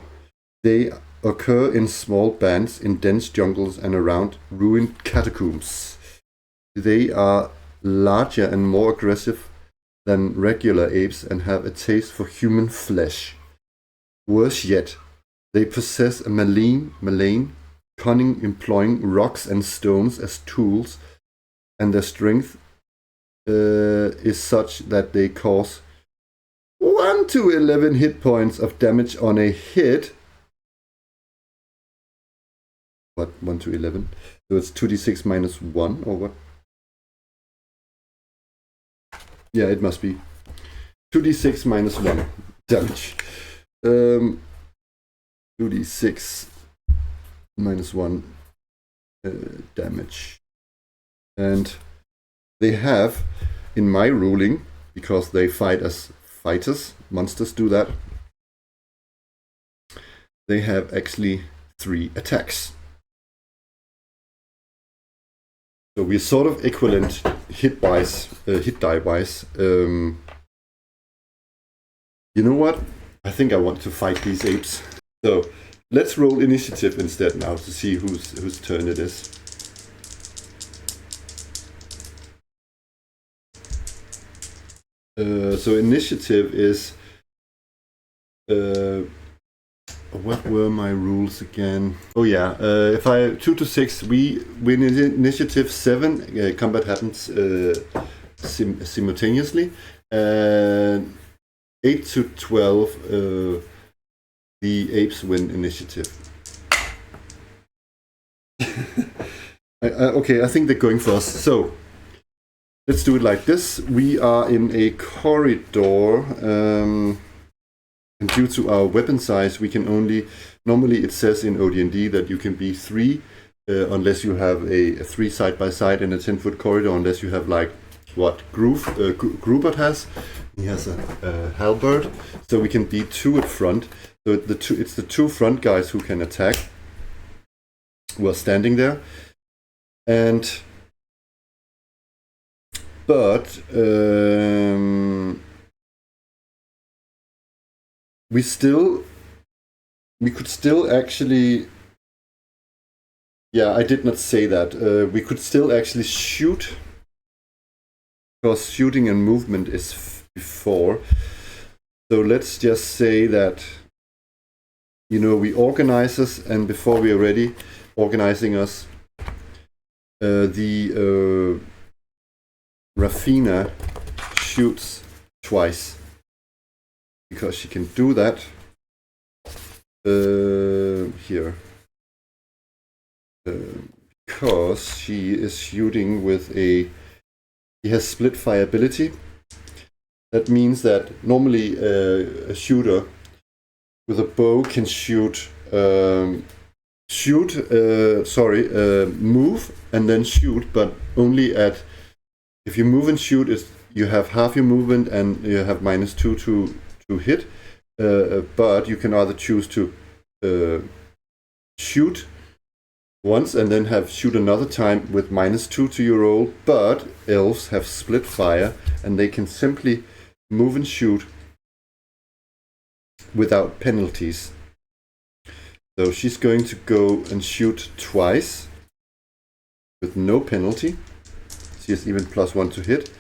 They occur in small bands in dense jungles and around ruined catacombs. They are larger and more aggressive than regular apes and have a taste for human flesh. Worse yet, they possess a malign cunning, employing rocks and stones as tools, and their strength is such that they cause 1 to 11 hit points of damage on a hit. What, 1 to 11? So it's 2d6 minus 1, or what? Yeah, it must be 2d6 minus 1 damage. 2d6 minus 1 damage. And they have, in my ruling, because they fight as fighters, monsters do that, they have actually 3 attacks. So we're sort of equivalent hit die wise. You know what? I think I want to fight these apes. So let's roll initiative instead now to see whose turn it is. So initiative is what were my rules again? Oh yeah, if I 2 to 6, we win initiative 7. Combat happens simultaneously. 8 to 12, the apes win initiative. Okay, I think they're going for us. So let's do it like this. We are in a corridor. And due to our weapon size, we can only, normally it says in OD&D that you can be 3 unless you have a 3 side-by-side in a 10-foot corridor, unless you have like what Grubert has. He has a halberd, so we can be 2 at front. So it's the 2 front guys who can attack, who are standing there. But we could still actually, yeah, I did not say that. We could still actually shoot, because shooting and movement is before. So let's just say that, you know, we organize us, and before we are ready organizing us, the Rafina shoots twice, because she can do that. Here. Because she is shooting with she has split fire ability. That means that normally a shooter with a bow can move and then shoot, but only if you move and shoot, you have half your movement and you have -2 to hit. But you can either choose to shoot once and then shoot another time with -2 to your roll. But elves have split fire, and they can simply move and shoot without penalties. So she's going to go and shoot twice with no penalty. She has even +1 to hit.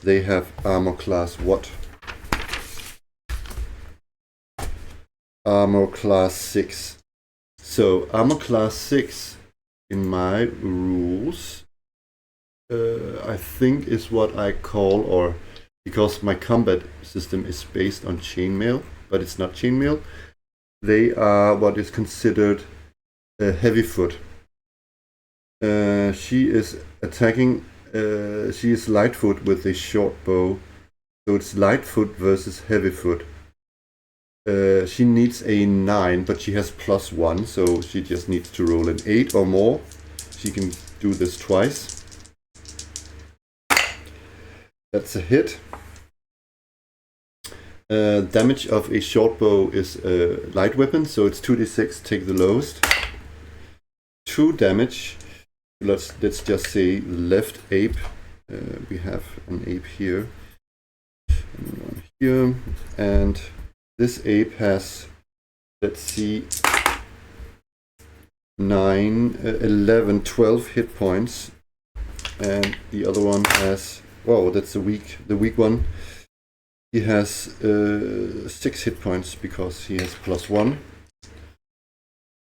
They have armor class what? Armor class 6. So armor class 6 in my rules, I think is what I call, or because my combat system is based on chainmail, but it's not chainmail. They are what is considered a heavy foot. She is attacking. She is light foot with a short bow, so it's light foot versus heavy foot. She needs a 9, but she has +1, so she just needs to roll an 8 or more. She can do this twice. That's a hit. Damage of a short bow is a light weapon, so it's 2d6, take the lowest. 2 damage. Let's just say left ape. We have an ape here, and one here, and this ape has, let's see, 9, 11, 12 hit points, and the other one has, whoa, that's the weak one. He has 6 hit points because he has +1.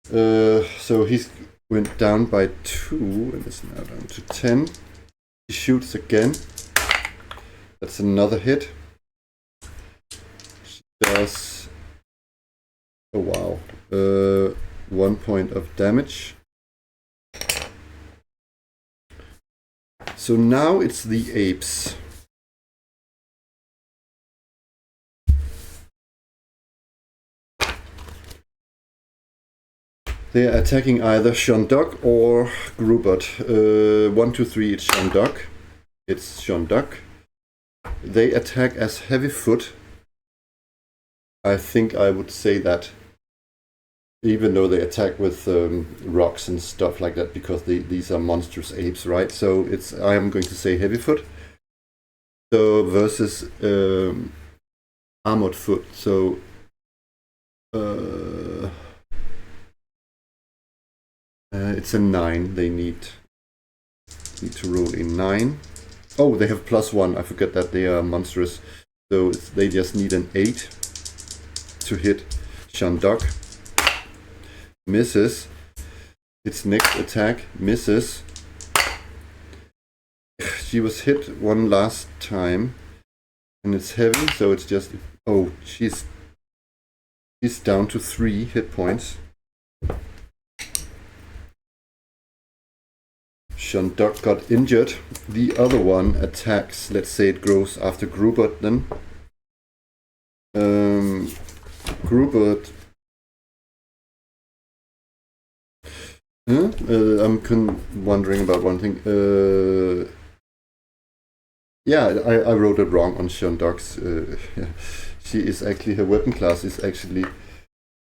So he's went down by 2 and is now down to 10. He shoots again. That's another hit. She does, oh wow, 1 point of damage. So now it's the apes. They are attacking either Shonduk or Grubert. 1, 2, 3, it's Shonduk. It's Shonduk. They attack as heavy foot. I think I would say that, even though they attack with rocks and stuff like that, because these are monstrous apes, right? So I am going to say heavy foot. So versus armored foot. So it's a 9. They need to roll a 9. Oh, they have +1. I forgot that they are monstrous. So they just need an 8 to hit Shonduk. Misses. Its next attack misses. She was hit one last time, and it's heavy, so it's just, oh, she's down to 3 hit points. Shonduk got injured. The other one attacks. Let's say it grows after Grubert then. Grubert I'm wondering about one thing. Yeah, I wrote it wrong on Shondok's. Yeah. She is actually, her weapon class is actually,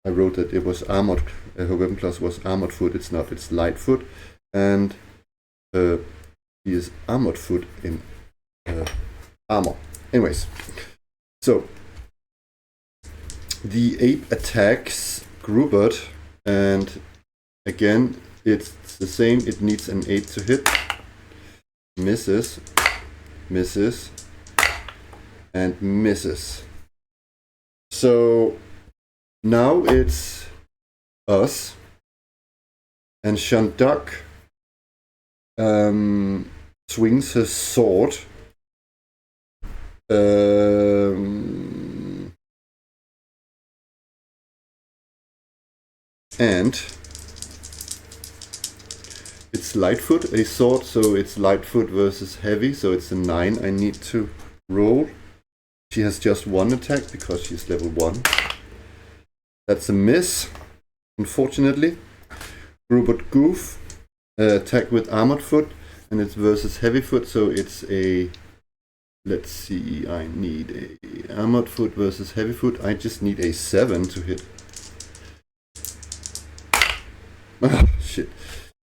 I wrote that it was armored, her weapon class was armored foot. It's not, it's light foot. And she is armored foot in armor. Anyways, so the ape attacks Grubert, and again, it's the same. It needs an 8 to hit. Misses, misses, and misses. So now it's us, and Shandok swings his sword. And it's Lightfoot, a sword, so it's Lightfoot versus heavy, so it's a 9 I need to roll. She has just 1 attack because she's level 1. That's a miss, unfortunately. Robot Goof, attack with Armored Foot, and it's versus Heavy Foot, so it's a... Let's see, I need a Armored Foot versus Heavy Foot. I just need a 7 to hit. Ah, shit.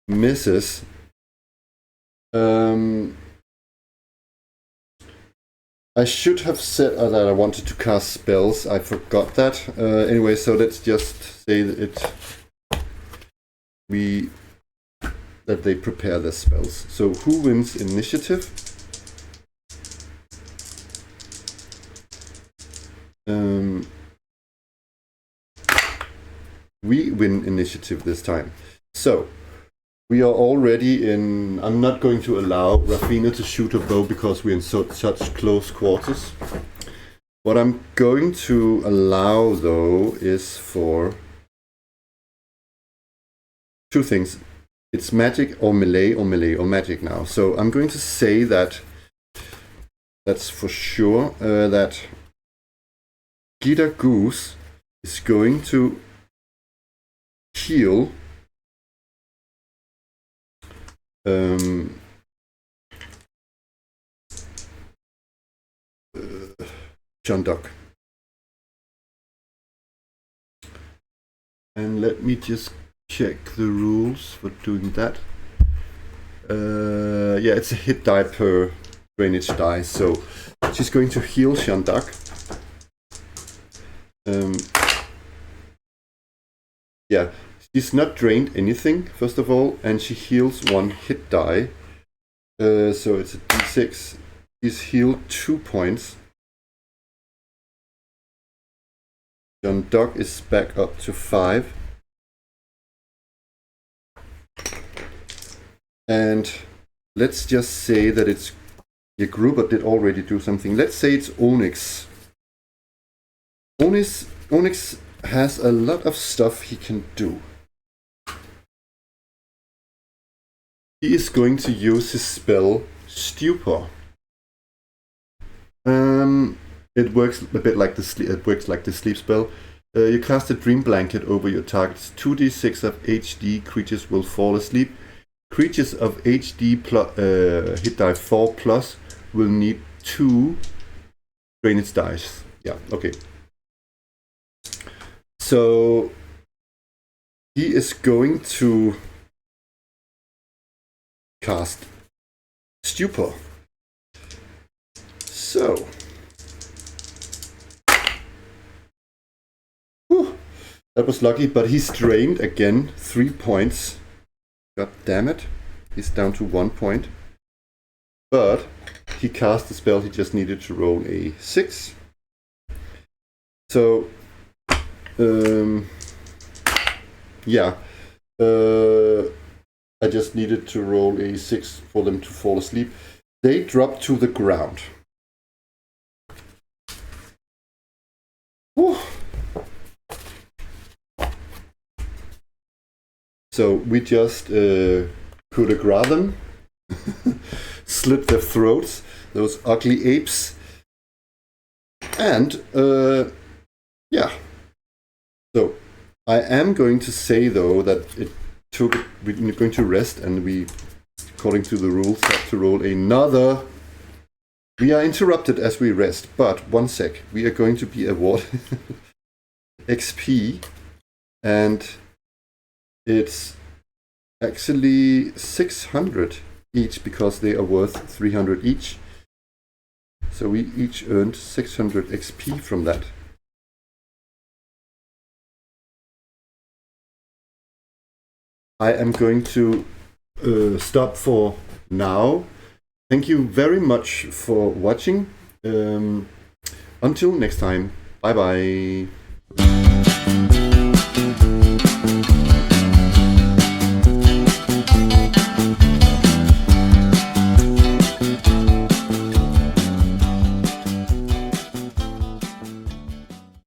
Misses. I should have said that I wanted to cast spells. I forgot that. Anyway, so let's just say that that they prepare their spells. So who wins initiative? We win initiative this time. So we are already in... I'm not going to allow Rafina to shoot a bow because we're in such close quarters. What I'm going to allow, though, is for 2 things. It's magic or melee or melee or magic now. So I'm going to say that that's for sure that Gita Goose is going to heal Shandok. And let me just check the rules for doing that. Yeah, it's a hit die per drainage die, so she's going to heal Shandok. Yeah, she's not drained anything, first of all, and she heals 1 hit die. So it's a d6. She's healed 2 points. Shandok is back up to 5. And let's just say that it's... Yeah, Gruber did already do something. Let's say it's Onyx. Onyx has a lot of stuff he can do. He is going to use his spell Stupor. It works a bit like the sleep spell. You cast a dream blanket over your target's 2d6 of HD. Creatures will fall asleep. Creatures of HD hit die 4 plus will need 2 drainage dice. Yeah, okay. So he is going to cast Stupor. So that was lucky, but he's drained again 3 points. God damn it. He's down to 1 point. But he cast the spell, he just needed to roll a 6. So yeah. I just needed to roll a 6 for them to fall asleep. They drop to the ground. Whew. So we just coup de grace them, slit their throats, those ugly apes, and yeah. So I am going to say though that we're going to rest, and we, according to the rules, have to roll another. We are interrupted as we rest, but 1 sec. We are going to be awarded XP, and it's actually 600 each because they are worth 300 each. So we each earned 600 XP from that. I am going to stop for now. Thank you very much for watching. Until next time, bye bye.